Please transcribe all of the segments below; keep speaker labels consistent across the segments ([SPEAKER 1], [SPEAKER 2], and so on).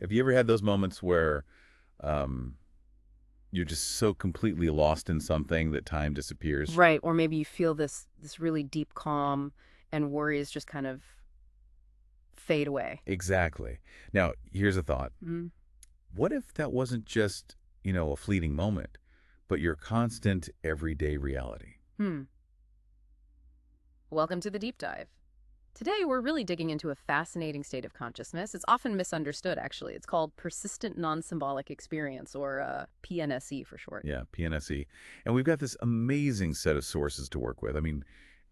[SPEAKER 1] Have you ever had those moments where um, you're just so completely lost in something that time disappears?
[SPEAKER 2] Right. Or maybe you feel this really deep calm and worries just kind of fade away.
[SPEAKER 1] Exactly. Now, here's a thought.
[SPEAKER 2] Mm.
[SPEAKER 1] What if that wasn't just, a fleeting moment, but your constant everyday reality?
[SPEAKER 2] Hmm. Welcome to the deep dive. Today, we're really digging into a fascinating state of consciousness. It's often misunderstood, actually. It's called persistent non-symbolic experience, or PNSE for short.
[SPEAKER 1] Yeah, PNSE. And we've got this amazing set of sources to work with. I mean,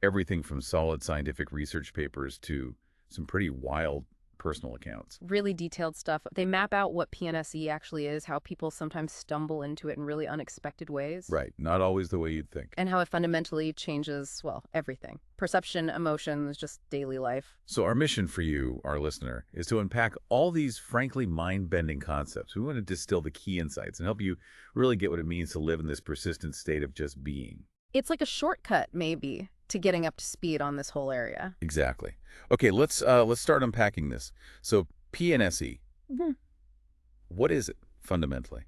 [SPEAKER 1] everything from solid scientific research papers to some pretty wild personal accounts.
[SPEAKER 2] Really detailed stuff. They map out what PNSE actually is, how people sometimes stumble into it in really unexpected ways,
[SPEAKER 1] Right. Not always the way you'd think.
[SPEAKER 2] and how it fundamentally changes, well, everything. Perception, emotions, just daily life.
[SPEAKER 1] So our mission for you, our listener, is to unpack all these frankly mind-bending concepts. We want to distill the key insights and help you really get what it means to live in this persistent state of just being.
[SPEAKER 2] It's like a shortcut, maybe, to getting up to speed on this whole area.
[SPEAKER 1] Exactly. Okay, let's start unpacking this. So PNSE,
[SPEAKER 2] Mhm.
[SPEAKER 1] what is it fundamentally?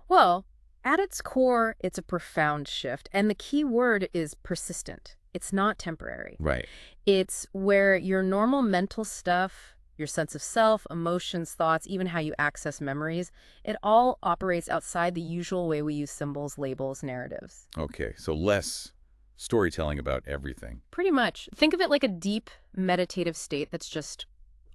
[SPEAKER 2] Well, at its core, it's a profound shift, and the key word is persistent. It's not temporary.
[SPEAKER 1] Right.
[SPEAKER 2] It's where your normal mental stuff, your sense of self, emotions, thoughts, even how you access memories, it all operates outside the usual way we use symbols, labels, narratives.
[SPEAKER 1] Okay, so less storytelling about everything.
[SPEAKER 2] Pretty much. Think of it like a deep meditative state that's just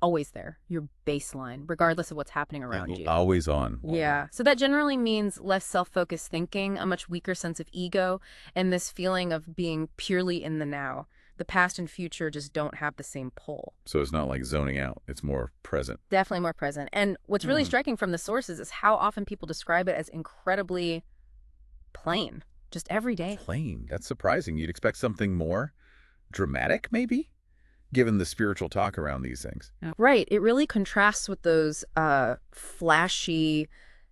[SPEAKER 2] always there, your baseline, regardless of what's happening around you.
[SPEAKER 1] Always on.
[SPEAKER 2] Yeah. So that generally means less self-focused thinking, a much weaker sense of ego, and this feeling of being purely in the now. The past and future just don't have the same pull.
[SPEAKER 1] So it's not like zoning out. It's more present.
[SPEAKER 2] Definitely more present. And what's really striking from the sources is how often people describe it as incredibly plain, just every day.
[SPEAKER 1] Plain. That's surprising. You'd expect something more dramatic, maybe, given the spiritual talk around these things.
[SPEAKER 2] Right. It really contrasts with those flashy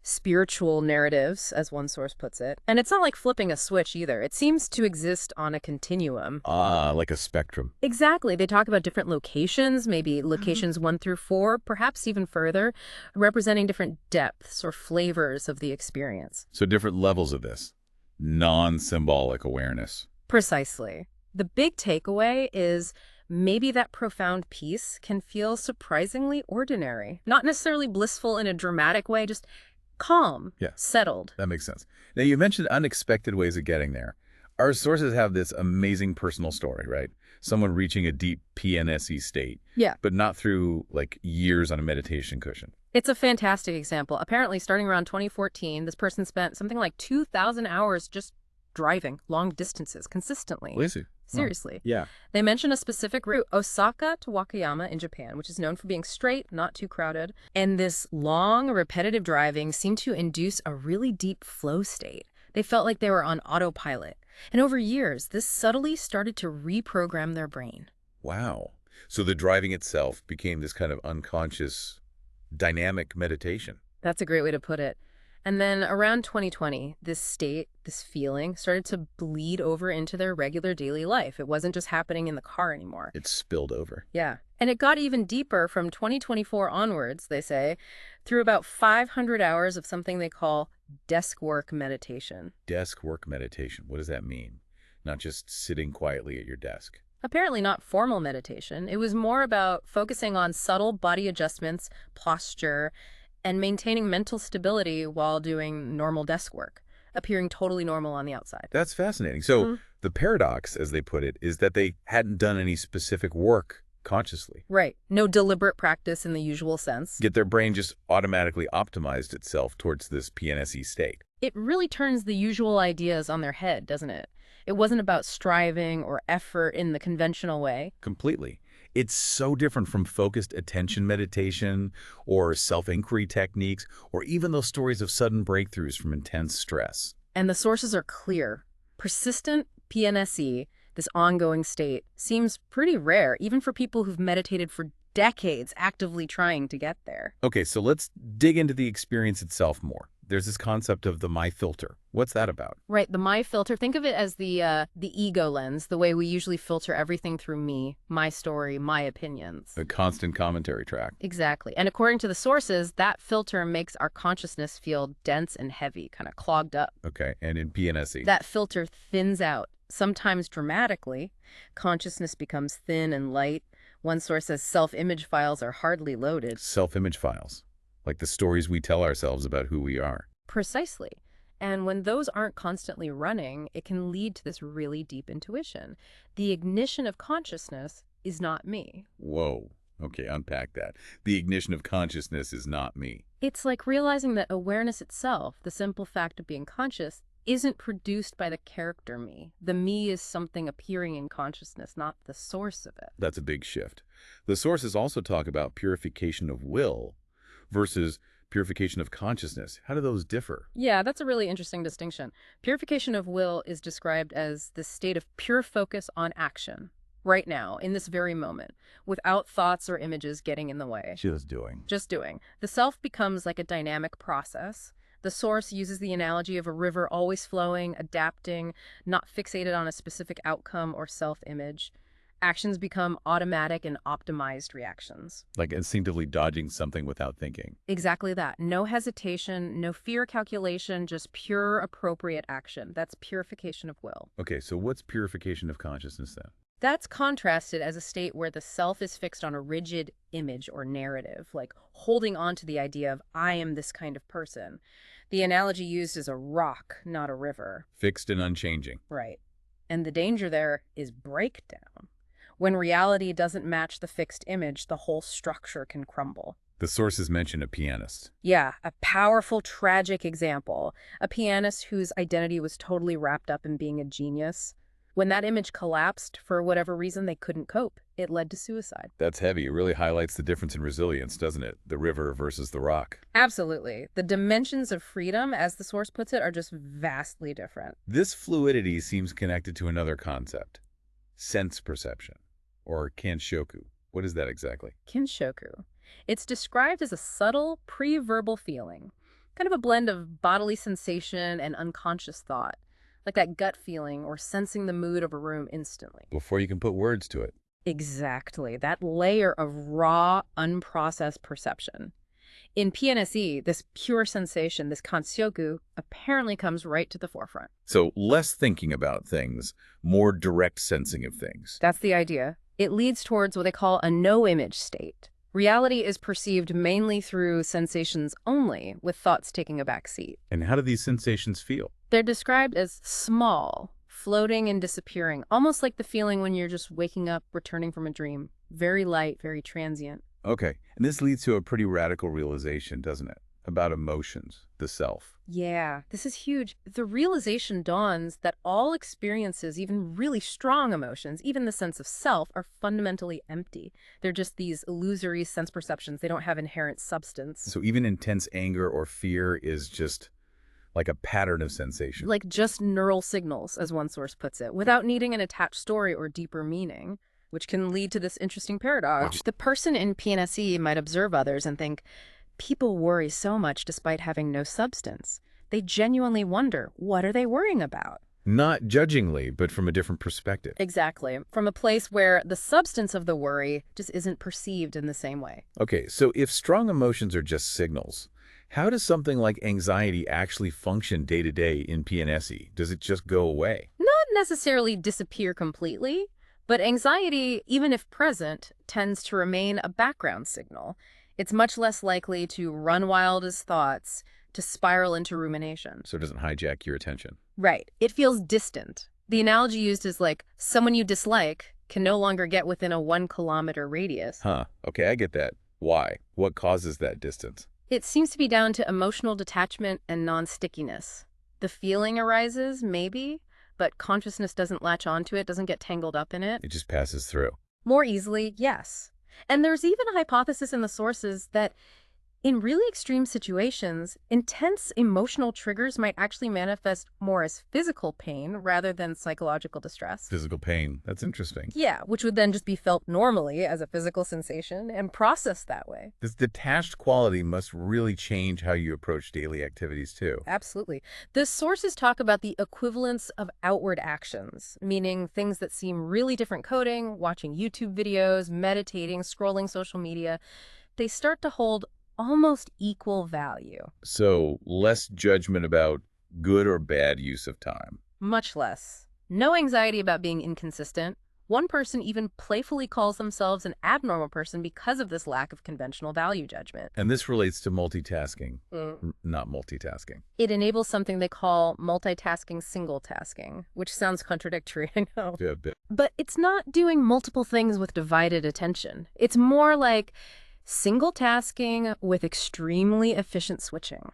[SPEAKER 2] spiritual narratives, as one source puts it. And it's not like flipping a switch either. It seems to exist on a continuum.
[SPEAKER 1] Ah, like a spectrum.
[SPEAKER 2] Exactly. They talk about different locations, maybe locations 1 through 4, perhaps even further, representing different depths or flavors of the experience.
[SPEAKER 1] So different levels of this non-symbolic awareness.
[SPEAKER 2] Precisely. The big takeaway is maybe that profound peace can feel surprisingly ordinary. Not necessarily blissful in a dramatic way, just calm,
[SPEAKER 1] Yeah.
[SPEAKER 2] settled.
[SPEAKER 1] That makes sense. Now, you mentioned unexpected ways of getting there. Our sources have this amazing personal story, right? Someone reaching a deep PNSE state,
[SPEAKER 2] Yeah.
[SPEAKER 1] but not through like years on a meditation cushion.
[SPEAKER 2] It's a fantastic example. Apparently, starting around 2014, this person spent something like 2,000 hours just driving long distances consistently.
[SPEAKER 1] Lazy.
[SPEAKER 2] Seriously.
[SPEAKER 1] Yeah.
[SPEAKER 2] They mention a specific route, Osaka to Wakayama in Japan, which is known for being straight, not too crowded. And this long, repetitive driving seemed to induce a really deep flow state. They felt like they were on autopilot. And over years, this subtly started to reprogram their brain.
[SPEAKER 1] Wow. So the driving itself became this kind of unconscious, dynamic meditation.
[SPEAKER 2] That's a great way to put it. And then around 2020, this state, this feeling, started to bleed over into their regular daily life. It wasn't just happening in the car anymore.
[SPEAKER 1] It spilled over.
[SPEAKER 2] Yeah. And it got even deeper from 2024 onwards, they say, through about 500 hours of something they call desk work meditation.
[SPEAKER 1] Desk work meditation. What does that mean? Not just sitting quietly at your desk.
[SPEAKER 2] Apparently not formal meditation. It was more about focusing on subtle body adjustments, posture, and maintaining mental stability while doing normal desk work, appearing totally normal on the outside.
[SPEAKER 1] That's fascinating. So the paradox, as they put it, is that they hadn't done any specific work consciously.
[SPEAKER 2] Right. No deliberate practice in the usual sense.
[SPEAKER 1] Yet their brain just automatically optimized itself towards this PNSE state.
[SPEAKER 2] It really turns the usual ideas on their head, doesn't it? It wasn't about striving or effort in the conventional way.
[SPEAKER 1] Completely. It's so different from focused attention meditation or self-inquiry techniques or even those stories of sudden breakthroughs from intense stress.
[SPEAKER 2] And the sources are clear. Persistent PNSE, this ongoing state, seems pretty rare, even for people who've meditated for decades actively trying to get there.
[SPEAKER 1] Okay, so let's dig into the experience itself more. There's this concept of the my filter. What's that about?
[SPEAKER 2] Right, the my filter, think of it as the ego lens, the way we usually filter everything through me, my story, my opinions.
[SPEAKER 1] A constant commentary track.
[SPEAKER 2] Exactly. And according to the sources, that filter makes our consciousness feel dense and heavy, kind of clogged up.
[SPEAKER 1] Okay, and in PNSE?
[SPEAKER 2] That filter thins out, sometimes dramatically. Consciousness becomes thin and light. One source says self-image files are hardly loaded.
[SPEAKER 1] Self-image files, like the stories we tell ourselves about who we are.
[SPEAKER 2] Precisely. And when those aren't constantly running, it can lead to this really deep intuition. The ignition of consciousness is not me.
[SPEAKER 1] Whoa. Okay, unpack that. The ignition of consciousness is not me.
[SPEAKER 2] It's like realizing that awareness itself, the simple fact of being conscious, isn't produced by the character me. The me is something appearing in consciousness, not the source of it.
[SPEAKER 1] That's a big shift. The sources also talk about purification of will versus purification of consciousness. How do those differ?
[SPEAKER 2] Yeah, that's a really interesting distinction. Purification of will is described as the state of pure focus on action, right now, in this very moment, without thoughts or images getting in the way.
[SPEAKER 1] Just doing.
[SPEAKER 2] Just doing. The self becomes like a dynamic process. The source uses the analogy of a river always flowing, adapting, not fixated on a specific outcome or self-image. Actions become automatic and optimized reactions.
[SPEAKER 1] Like instinctively dodging something without thinking.
[SPEAKER 2] Exactly that. No hesitation, no fear calculation, just pure appropriate action. That's purification of will.
[SPEAKER 1] Okay, so what's purification of consciousness then?
[SPEAKER 2] That's contrasted as a state where the self is fixed on a rigid image or narrative, like holding on to the idea of I am this kind of person. The analogy used is a rock, not a river.
[SPEAKER 1] Fixed and unchanging.
[SPEAKER 2] Right. And the danger there is breakdown. When reality doesn't match the fixed image, the whole structure can crumble.
[SPEAKER 1] The sources mention a pianist.
[SPEAKER 2] Yeah, a powerful, tragic example. A pianist whose identity was totally wrapped up in being a genius. When that image collapsed, for whatever reason, they couldn't cope. It led to suicide.
[SPEAKER 1] That's heavy. It really highlights the difference in resilience, doesn't it? The river versus the rock.
[SPEAKER 2] Absolutely. The dimensions of freedom, as the source puts it, are just vastly different.
[SPEAKER 1] This fluidity seems connected to another concept. Sense perception, or kanshoku. What is that exactly?
[SPEAKER 2] Kinshoku. It's described as a subtle, pre-verbal feeling, kind of a blend of bodily sensation and unconscious thought, like that gut feeling or sensing the mood of a room instantly.
[SPEAKER 1] Before you can put words to it.
[SPEAKER 2] Exactly. That layer of raw, unprocessed perception. In PNSE, this pure sensation, this kanshoku, apparently comes right to the forefront.
[SPEAKER 1] So less thinking about things, more direct sensing of things.
[SPEAKER 2] That's the idea. It leads towards what they call a no-image state. Reality is perceived mainly through sensations only, with thoughts taking a back seat.
[SPEAKER 1] And how do these sensations feel?
[SPEAKER 2] They're described as small, floating and disappearing, almost like the feeling when you're just waking up, returning from a dream. Very light, very transient.
[SPEAKER 1] Okay, and this leads to a pretty radical realization, doesn't it? About emotions, the self.
[SPEAKER 2] Yeah, this is huge. The realization dawns that all experiences, even really strong emotions, even the sense of self, are fundamentally empty. They're just these illusory sense perceptions. They don't have inherent substance.
[SPEAKER 1] So even intense anger or fear is just like a pattern of sensation.
[SPEAKER 2] Like just neural signals, as one source puts it, without needing an attached story or deeper meaning, which can lead to this interesting paradox. The person in PNSE might observe others and think, people worry so much despite having no substance. They genuinely wonder, what are they worrying about?
[SPEAKER 1] Not judgingly, but from a different perspective.
[SPEAKER 2] Exactly. From a place where the substance of the worry just isn't perceived in the same way.
[SPEAKER 1] Okay, so if strong emotions are just signals, how does something like anxiety actually function day to day in PNSE? Does it just go away?
[SPEAKER 2] Not necessarily disappear completely, but anxiety, even if present, tends to remain a background signal. It's much less likely to run wild as thoughts, to spiral into rumination.
[SPEAKER 1] So it doesn't hijack your attention.
[SPEAKER 2] Right. It feels distant. The analogy used is like someone you dislike can no longer get within a 1-kilometer radius.
[SPEAKER 1] Huh. Okay, I get that. Why? What causes that distance?
[SPEAKER 2] It seems to be down to emotional detachment and non-stickiness. The feeling arises, maybe, but consciousness doesn't latch onto it, doesn't get tangled up in it.
[SPEAKER 1] It just passes through.
[SPEAKER 2] More easily, yes. And there's even a hypothesis in the sources that In really extreme situations, intense emotional triggers might actually manifest more as physical pain rather than psychological distress.
[SPEAKER 1] Physical pain. That's interesting.
[SPEAKER 2] Yeah, which would then just be felt normally as a physical sensation and processed that way.
[SPEAKER 1] This detached quality must really change how you approach daily activities, too.
[SPEAKER 2] Absolutely. The sources talk about the equivalence of outward actions, meaning things that seem really different coding, watching YouTube videos, meditating, scrolling social media. They start to hold almost equal value.
[SPEAKER 1] So, less judgment about good or bad use of time.
[SPEAKER 2] Much less. No anxiety about being inconsistent. One person even playfully calls themselves an abnormal person because of this lack of conventional value judgment.
[SPEAKER 1] And this relates to multitasking, not multitasking.
[SPEAKER 2] It enables something they call multitasking single-tasking, which sounds contradictory, I know.
[SPEAKER 1] Yeah, a bit.
[SPEAKER 2] But it's not doing multiple things with divided attention. It's more like single tasking with extremely efficient switching.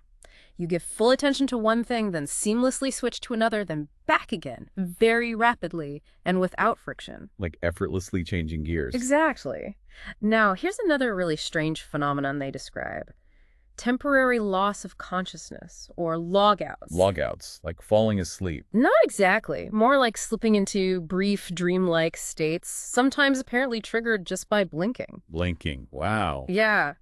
[SPEAKER 2] You give full attention to one thing, then seamlessly switch to another, then back again, very rapidly and without friction.
[SPEAKER 1] Like effortlessly changing gears.
[SPEAKER 2] Exactly. Now, here's another really strange phenomenon they describe. Temporary loss of consciousness, or logouts.
[SPEAKER 1] Logouts, like falling asleep.
[SPEAKER 2] Not exactly. More like slipping into brief, dreamlike states, sometimes apparently triggered just by blinking.
[SPEAKER 1] Blinking. Wow.
[SPEAKER 2] Yeah.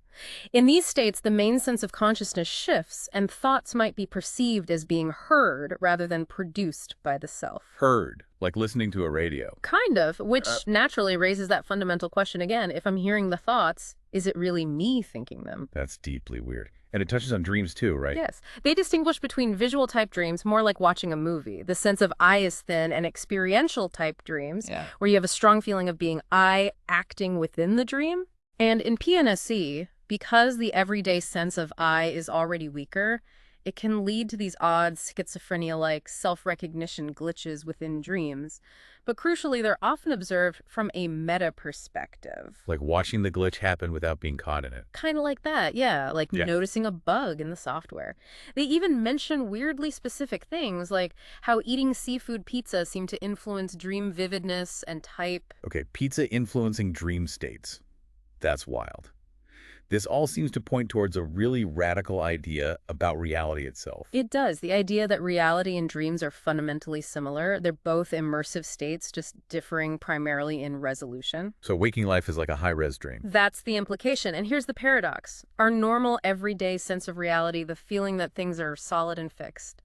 [SPEAKER 2] In these states, the main sense of consciousness shifts, and thoughts might be perceived as being heard rather than produced by the self.
[SPEAKER 1] Heard, like listening to a radio.
[SPEAKER 2] Kind of, which naturally raises that fundamental question again. If I'm hearing the thoughts, is it really me thinking them?
[SPEAKER 1] That's deeply weird. And it touches on dreams too, right?
[SPEAKER 2] Yes. They distinguish between visual type dreams, more like watching a movie, the sense of I is thin, and experiential type dreams, where you have a strong feeling of being I acting within the dream. And in PNSE, because the everyday sense of I is already weaker, it can lead to these odd schizophrenia-like self-recognition glitches within dreams. But crucially, they're often observed from a meta perspective.
[SPEAKER 1] Like watching the glitch happen without being caught in it.
[SPEAKER 2] Kind of like that, yeah, like noticing a bug in the software. They even mention weirdly specific things, like how eating seafood pizza seemed to influence dream vividness and type.
[SPEAKER 1] Okay, pizza influencing dream states. That's wild. This all seems to point towards a really radical idea about reality itself.
[SPEAKER 2] It does. The idea that reality and dreams are fundamentally similar. They're both immersive states, just differing primarily in resolution.
[SPEAKER 1] So waking life is like a high-res dream.
[SPEAKER 2] That's the implication. And here's the paradox. Our normal, everyday sense of reality, the feeling that things are solid and fixed,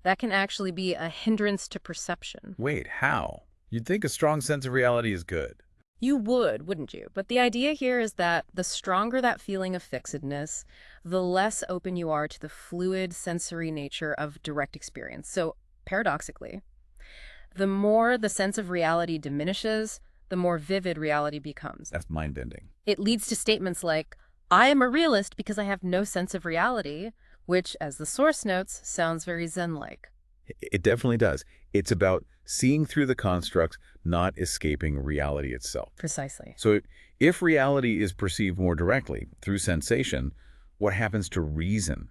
[SPEAKER 2] that can actually be a hindrance to perception.
[SPEAKER 1] Wait, how? You'd think a strong sense of reality is good.
[SPEAKER 2] You would, wouldn't you? But the idea here is that the stronger that feeling of fixedness, the less open you are to the fluid sensory nature of direct experience. So, paradoxically, the more the sense of reality diminishes, the more vivid reality becomes.
[SPEAKER 1] That's mind-bending.
[SPEAKER 2] It leads to statements like, I am a realist because I have no sense of reality, which, as the source notes, sounds very Zen-like.
[SPEAKER 1] It definitely does. It's about seeing through the constructs, not escaping reality itself.
[SPEAKER 2] Precisely.
[SPEAKER 1] So if reality is perceived more directly through sensation, what happens to reason,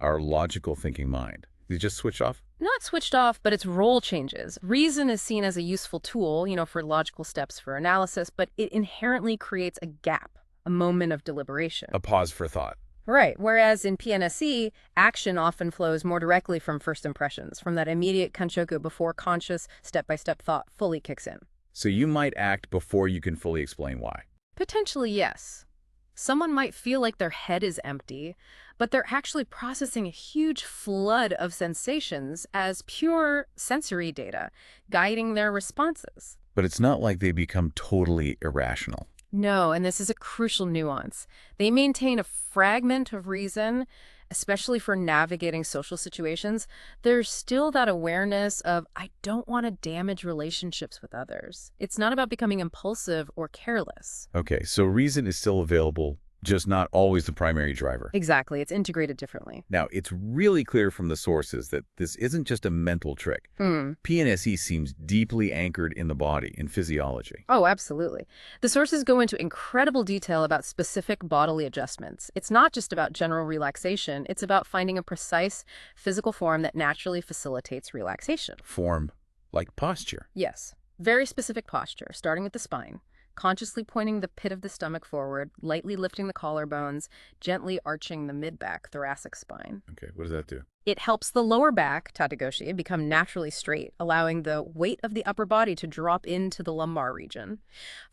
[SPEAKER 1] our logical thinking mind? Is it just switched off?
[SPEAKER 2] Not switched off, but its role changes. Reason is seen as a useful tool, for logical steps for analysis, but it inherently creates a gap, a moment of deliberation.
[SPEAKER 1] A pause for thought.
[SPEAKER 2] Right, whereas in PNSE, action often flows more directly from first impressions, from that immediate kanshoku before conscious, step-by-step thought fully kicks in.
[SPEAKER 1] So you might act before you can fully explain why.
[SPEAKER 2] Potentially, yes. Someone might feel like their head is empty, but they're actually processing a huge flood of sensations as pure sensory data, guiding their responses.
[SPEAKER 1] But it's not like they become totally irrational.
[SPEAKER 2] No, and this is a crucial nuance. They maintain a fragment of reason, especially for navigating social situations. There's still that awareness of, I don't want to damage relationships with others. It's not about becoming impulsive or careless.
[SPEAKER 1] Okay, so reason is still available, just not always the primary driver.
[SPEAKER 2] Exactly. It's integrated differently.
[SPEAKER 1] Now, it's really clear from the sources that this isn't just a mental trick. PNSE seems deeply anchored in the body, in physiology.
[SPEAKER 2] Oh, absolutely. The sources go into incredible detail about specific bodily adjustments. It's not just about general relaxation. It's about finding a precise physical form that naturally facilitates relaxation.
[SPEAKER 1] Form, like posture.
[SPEAKER 2] Yes. Very specific posture, starting with the spine. consciously pointing the pit of the stomach forward, lightly lifting the collarbones, gently arching the mid-back thoracic spine.
[SPEAKER 1] Okay, what does that do?
[SPEAKER 2] It helps the lower back, Tatagoshi, become naturally straight, allowing the weight of the upper body to drop into the lumbar region.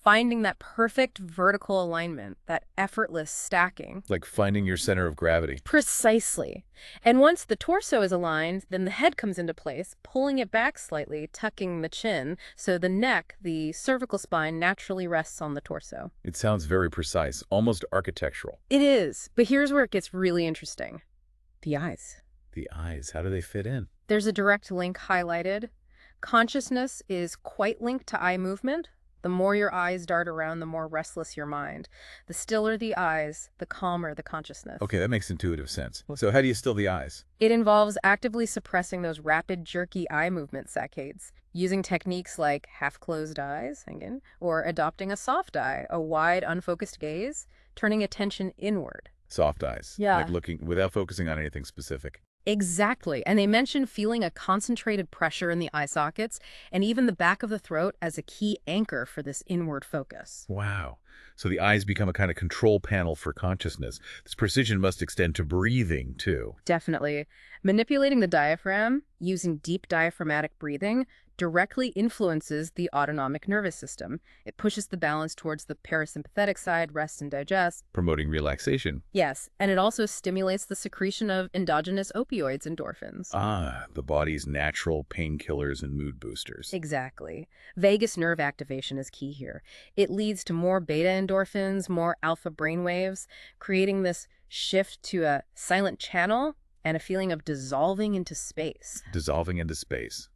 [SPEAKER 2] Finding that perfect vertical alignment, that effortless stacking.
[SPEAKER 1] Like finding your center of gravity.
[SPEAKER 2] Precisely. And once the torso is aligned, then the head comes into place, pulling it back slightly, tucking the chin, so the neck, the cervical spine, naturally rests on the torso.
[SPEAKER 1] It sounds very precise, almost architectural.
[SPEAKER 2] It is, but here's where it gets really interesting. The eyes.
[SPEAKER 1] The eyes, how do they fit in?
[SPEAKER 2] There's a direct link highlighted. Consciousness is quite linked to eye movement. The more your eyes dart around, the more restless your mind. The stiller the eyes, the calmer the consciousness.
[SPEAKER 1] Okay, that makes intuitive sense. So how do you still the eyes?
[SPEAKER 2] It involves actively suppressing those rapid, jerky eye movement saccades, using techniques like half-closed eyes, again, or adopting a soft eye, a wide, unfocused gaze, turning attention inward.
[SPEAKER 1] Soft eyes.
[SPEAKER 2] Yeah.
[SPEAKER 1] Like looking without focusing on anything specific.
[SPEAKER 2] Exactly. And they mention feeling a concentrated pressure in the eye sockets and even the back of the throat as a key anchor for this inward focus.
[SPEAKER 1] Wow. So the eyes become a kind of control panel for consciousness. This precision must extend to breathing, too.
[SPEAKER 2] Definitely. Manipulating the diaphragm, using deep diaphragmatic breathing, directly influences the autonomic nervous system. It pushes the balance towards the parasympathetic side, rest and digest.
[SPEAKER 1] Promoting relaxation.
[SPEAKER 2] Yes, and it also stimulates the secretion of endogenous opioids, endorphins.
[SPEAKER 1] Ah, the body's natural painkillers and mood boosters.
[SPEAKER 2] Exactly. Vagus nerve activation is key here. It leads to more beta endorphins, more alpha brainwaves, creating this shift to a silent channel and a feeling of dissolving into space.
[SPEAKER 1] Dissolving into space.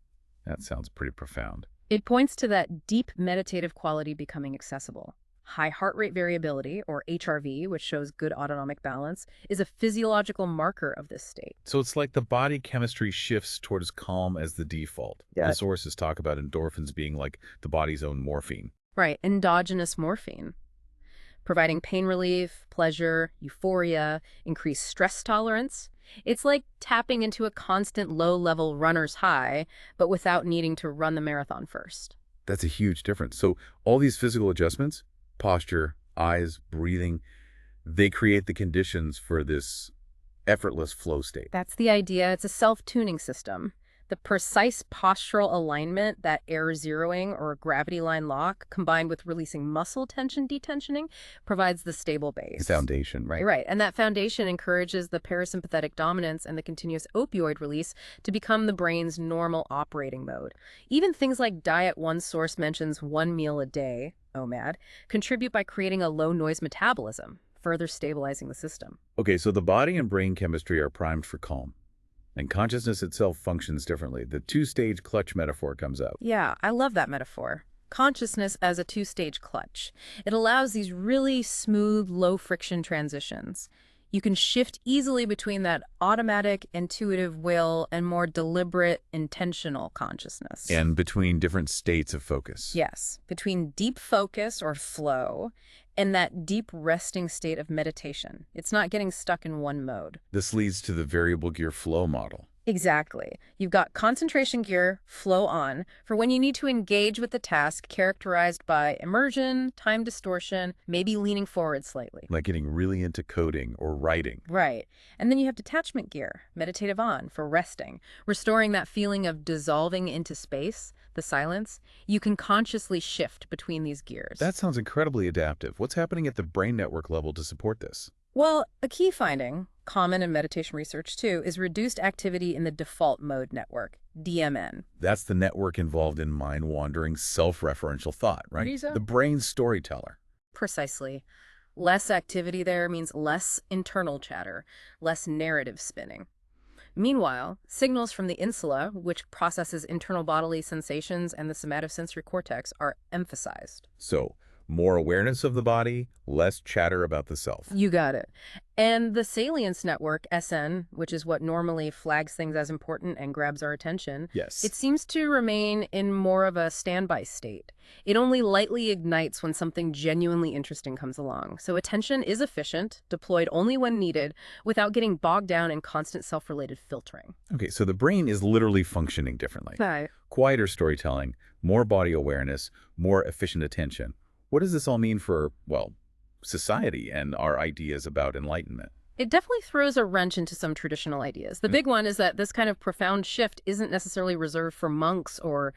[SPEAKER 1] That sounds pretty profound.
[SPEAKER 2] It points to that deep meditative quality becoming accessible. High heart rate variability, or HRV, which shows good autonomic balance, is a physiological marker of this state.
[SPEAKER 1] So it's like the body chemistry shifts towards calm as the default.
[SPEAKER 2] Yeah.
[SPEAKER 1] The sources talk about endorphins being like the body's own morphine.
[SPEAKER 2] Right, endogenous morphine. Providing pain relief, pleasure, euphoria, increased stress tolerance. It's like tapping into a constant low-level runner's high, but without needing to run the marathon first.
[SPEAKER 1] That's a huge difference. So all these physical adjustments, posture, eyes, breathing, they create the conditions for this effortless flow state.
[SPEAKER 2] That's the idea. It's a self-tuning system. The precise postural alignment, that air zeroing or gravity line lock, combined with releasing muscle tension detensioning, provides the stable base.
[SPEAKER 1] The foundation, right?
[SPEAKER 2] Right. And that foundation encourages the parasympathetic dominance and the continuous opioid release to become the brain's normal operating mode. Even things like diet, one source mentions 1 meal a day, OMAD, contribute by creating a low-noise metabolism, further stabilizing the system.
[SPEAKER 1] Okay, so the body and brain chemistry are primed for calm. And consciousness itself functions differently. The two-stage clutch metaphor comes out.
[SPEAKER 2] Yeah, I love that metaphor. Consciousness as a two-stage clutch. It allows these really smooth, low-friction transitions. You can shift easily between that automatic, intuitive will and more deliberate, intentional consciousness.
[SPEAKER 1] And between different states of focus.
[SPEAKER 2] Yes, between deep focus or flow and that deep resting state of meditation. It's not getting stuck in one mode.
[SPEAKER 1] This leads to the variable gear flow model.
[SPEAKER 2] Exactly. You've got concentration gear, flow on, for when you need to engage with the task characterized by immersion, time distortion, maybe leaning forward slightly.
[SPEAKER 1] Like getting really into coding or writing.
[SPEAKER 2] Right. And then you have detachment gear, meditative on, for resting, restoring that feeling of dissolving into space, the silence. You can consciously shift between these gears.
[SPEAKER 1] That sounds incredibly adaptive. What's happening at the brain network level to support this?
[SPEAKER 2] Well, a key finding, common in meditation research too, is reduced activity in the default mode network, DMN.
[SPEAKER 1] That's the network involved in mind-wandering, self-referential thought, right?
[SPEAKER 2] Lisa?
[SPEAKER 1] The brain's storyteller.
[SPEAKER 2] Precisely. Less activity there means less internal chatter, less narrative spinning. Meanwhile, signals from the insula, which processes internal bodily sensations and the somatosensory cortex, are emphasized.
[SPEAKER 1] So, more awareness of the body, less chatter about the self.
[SPEAKER 2] You got it. And the salience network, SN, which is what normally flags things as important and grabs our attention,
[SPEAKER 1] Yes.
[SPEAKER 2] it seems to remain in more of a standby state. It only lightly ignites when something genuinely interesting comes along. So attention is efficient, deployed only when needed, without getting bogged down in constant self-related filtering.
[SPEAKER 1] Okay, so the brain is literally functioning differently.
[SPEAKER 2] Right.
[SPEAKER 1] Quieter storytelling, more body awareness, more efficient attention. What does this all mean for, well, society and our ideas about enlightenment?
[SPEAKER 2] It definitely throws a wrench into some traditional ideas. The big one is that this kind of profound shift isn't necessarily reserved for monks or,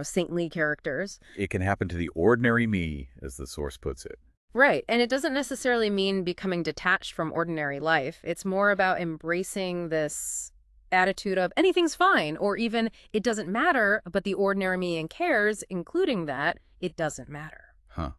[SPEAKER 2] saintly characters.
[SPEAKER 1] It can happen to the ordinary me, as the source puts it.
[SPEAKER 2] Right. And it doesn't necessarily mean becoming detached from ordinary life. It's more about embracing this attitude of anything's fine, or even it doesn't matter, but the ordinary me and cares, including that it doesn't matter.
[SPEAKER 1] Huh.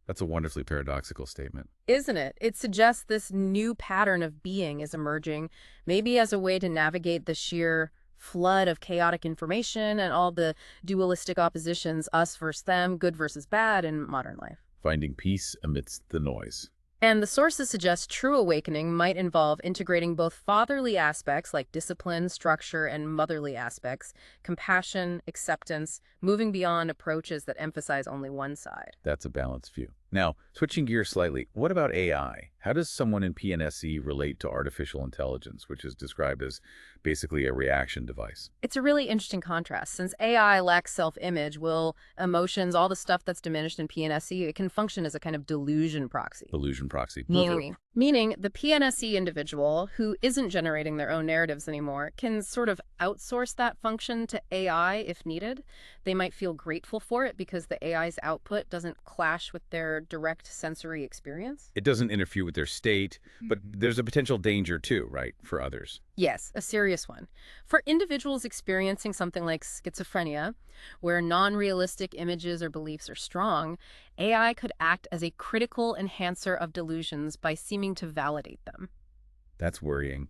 [SPEAKER 1] That's a wonderfully paradoxical statement.
[SPEAKER 2] Isn't it? It suggests this new pattern of being is emerging, maybe as a way to navigate the sheer flood of chaotic information and all the dualistic oppositions, us versus them, good versus bad, in modern life.
[SPEAKER 1] Finding peace amidst the noise.
[SPEAKER 2] And the sources suggest true awakening might involve integrating both fatherly aspects like discipline, structure, and motherly aspects, compassion, acceptance, moving beyond approaches that emphasize only one side.
[SPEAKER 1] That's a balanced view. Now, switching gears slightly, what about AI? How does someone in PNSE relate to artificial intelligence, which is described as basically a reaction device?
[SPEAKER 2] It's a really interesting contrast. Since AI lacks self-image, will, emotions, all the stuff that's diminished in PNSE, it can function as a kind of delusion proxy.
[SPEAKER 1] Delusion proxy.
[SPEAKER 2] Meaning the PNSE individual who isn't generating their own narratives anymore can sort of outsource that function to AI if needed. They might feel grateful for it because the AI's output doesn't clash with their direct sensory experience.
[SPEAKER 1] It doesn't interfere with their state, but there's a potential danger too, right, for others.
[SPEAKER 2] Yes, a serious one. For individuals experiencing something like schizophrenia, where non-realistic images or beliefs are strong, AI could act as a critical enhancer of delusions by seeming to validate them.
[SPEAKER 1] That's worrying.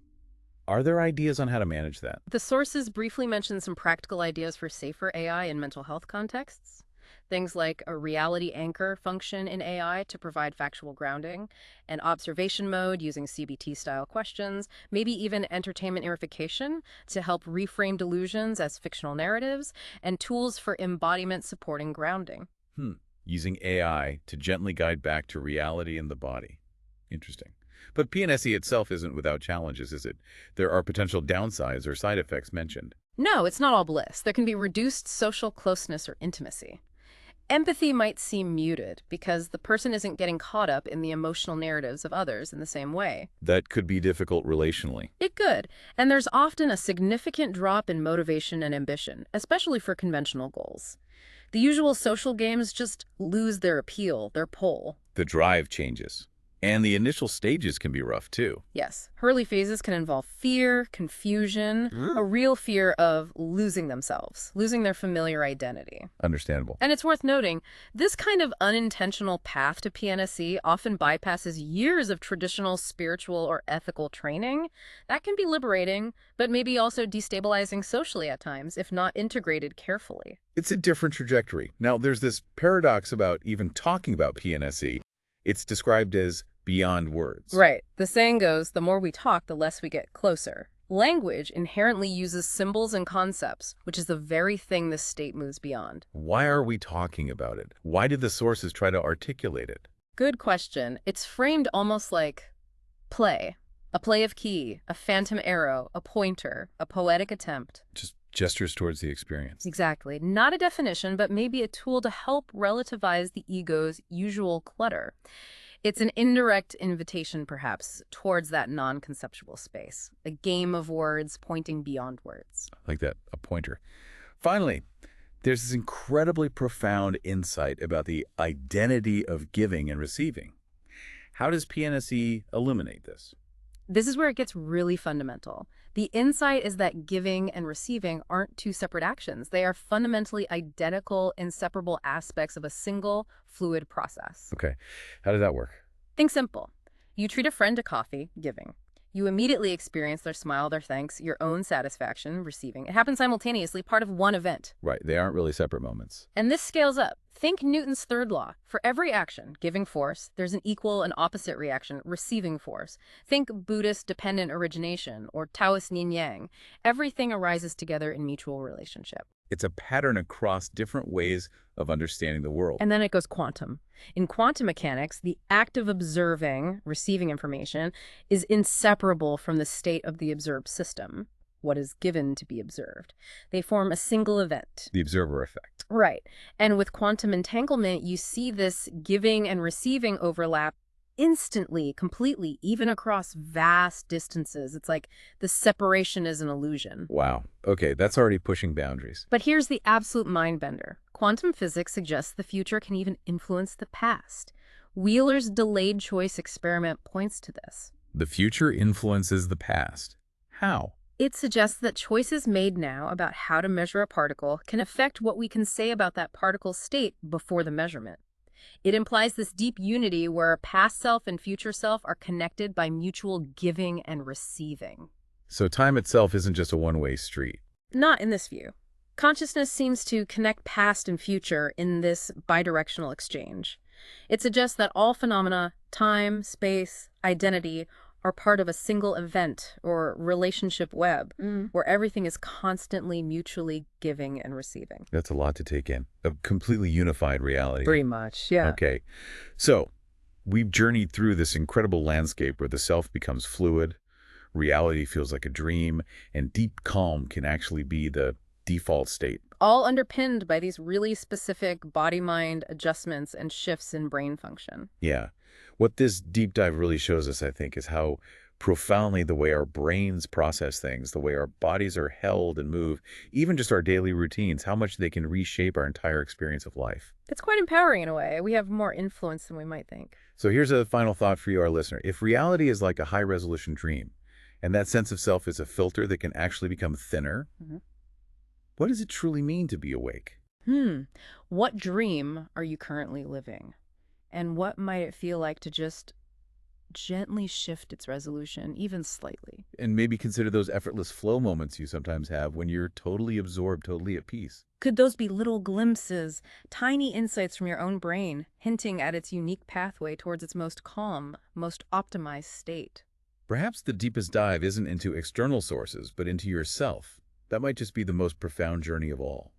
[SPEAKER 1] Are there ideas on how to manage that?
[SPEAKER 2] The sources briefly mention some practical ideas for safer AI in mental health contexts. Things like a reality anchor function in AI to provide factual grounding, an observation mode using CBT-style questions, maybe even entertainment verification to help reframe delusions as fictional narratives, and tools for embodiment supporting grounding.
[SPEAKER 1] Using AI to gently guide back to reality in the body. Interesting. But PNSE itself isn't without challenges, is it? There are potential downsides or side effects mentioned.
[SPEAKER 2] No, it's not all bliss. There can be reduced social closeness or intimacy. Empathy might seem muted because the person isn't getting caught up in the emotional narratives of others in the same way.
[SPEAKER 1] That could be difficult relationally.
[SPEAKER 2] It could, and there's often a significant drop in motivation and ambition, especially for conventional goals. The usual social games just lose their appeal, their pull.
[SPEAKER 1] The drive changes. And the initial stages can be rough too.
[SPEAKER 2] Yes, early phases can involve fear, confusion, a real fear of losing themselves, losing their familiar identity.
[SPEAKER 1] Understandable.
[SPEAKER 2] And it's worth noting, this kind of unintentional path to PNSE often bypasses years of traditional spiritual or ethical training. That can be liberating, but maybe also destabilizing socially at times, if not integrated carefully.
[SPEAKER 1] It's a different trajectory. Now, there's this paradox about even talking about PNSE. It's described as beyond words.
[SPEAKER 2] Right. The saying goes, the more we talk, the less we get closer. Language inherently uses symbols and concepts, which is the very thing this state moves beyond.
[SPEAKER 1] Why are we talking about it? Why did the sources try to articulate it?
[SPEAKER 2] Good question. It's framed almost like play. A play of key, a phantom arrow, a pointer, a poetic attempt.
[SPEAKER 1] Just gestures towards the experience.
[SPEAKER 2] Exactly. Not a definition, but maybe a tool to help relativize the ego's usual clutter. It's an indirect invitation, perhaps, towards that non-conceptual space, a game of words pointing beyond words.
[SPEAKER 1] Like that, a pointer. Finally, there's this incredibly profound insight about the identity of giving and receiving. How does PNSE illuminate this?
[SPEAKER 2] This is where it gets really fundamental. The insight is that giving and receiving aren't two separate actions. They are fundamentally identical, inseparable aspects of a single, fluid process.
[SPEAKER 1] Okay. How does that work?
[SPEAKER 2] Think simple. You treat a friend to coffee, giving. You immediately experience their smile, their thanks, your own satisfaction, receiving. It happens simultaneously, part of one event.
[SPEAKER 1] Right. They aren't really separate moments.
[SPEAKER 2] And this scales up. Think Newton's third law. For every action, giving force, there's an equal and opposite reaction, receiving force. Think Buddhist dependent origination or Taoist yin-yang. Everything arises together in mutual relationship.
[SPEAKER 1] It's a pattern across different ways of understanding the world.
[SPEAKER 2] And then it goes quantum. In quantum mechanics, the act of observing, receiving information, is inseparable from the state of the observed system, what is given to be observed. They form a single event.
[SPEAKER 1] The observer effect.
[SPEAKER 2] Right. And with quantum entanglement, you see this giving and receiving overlap instantly, completely, even across vast distances. It's like the separation is an illusion.
[SPEAKER 1] Wow. Okay, that's already pushing boundaries.
[SPEAKER 2] But here's the absolute mind bender. Quantum physics suggests the future can even influence the past. Wheeler's delayed choice experiment points to this.
[SPEAKER 1] The future influences the past. How?
[SPEAKER 2] It suggests that choices made now about how to measure a particle can affect what we can say about that particle's state before the measurement. It implies this deep unity where past self and future self are connected by mutual giving and receiving.
[SPEAKER 1] So time itself isn't just a one-way street.
[SPEAKER 2] Not in this view. Consciousness seems to connect past and future in this bidirectional exchange. It suggests that all phenomena, time, space, identity, are part of a single event or relationship web where everything is constantly mutually giving and receiving.
[SPEAKER 1] That's a lot to take in. A completely unified reality.
[SPEAKER 2] Pretty much, yeah.
[SPEAKER 1] Okay. So we've journeyed through this incredible landscape where the self becomes fluid, reality feels like a dream, and deep calm can actually be the default state.
[SPEAKER 2] All underpinned by these really specific body-mind adjustments and shifts in brain function.
[SPEAKER 1] Yeah. What this deep dive really shows us, I think, is how profoundly the way our brains process things, the way our bodies are held and move, even just our daily routines, how much they can reshape our entire experience of life.
[SPEAKER 2] It's quite empowering in a way. We have more influence than we might think.
[SPEAKER 1] So here's a final thought for you, our listener. If reality is like a high-resolution dream, and that sense of self is a filter that can actually become thinner, what does it truly mean to be awake?
[SPEAKER 2] What dream are you currently living? And what might it feel like to just gently shift its resolution, even slightly?
[SPEAKER 1] And maybe consider those effortless flow moments you sometimes have when you're totally absorbed, totally at peace.
[SPEAKER 2] Could those be little glimpses, tiny insights from your own brain, hinting at its unique pathway towards its most calm, most optimized state?
[SPEAKER 1] Perhaps the deepest dive isn't into external sources, but into yourself. That might just be the most profound journey of all.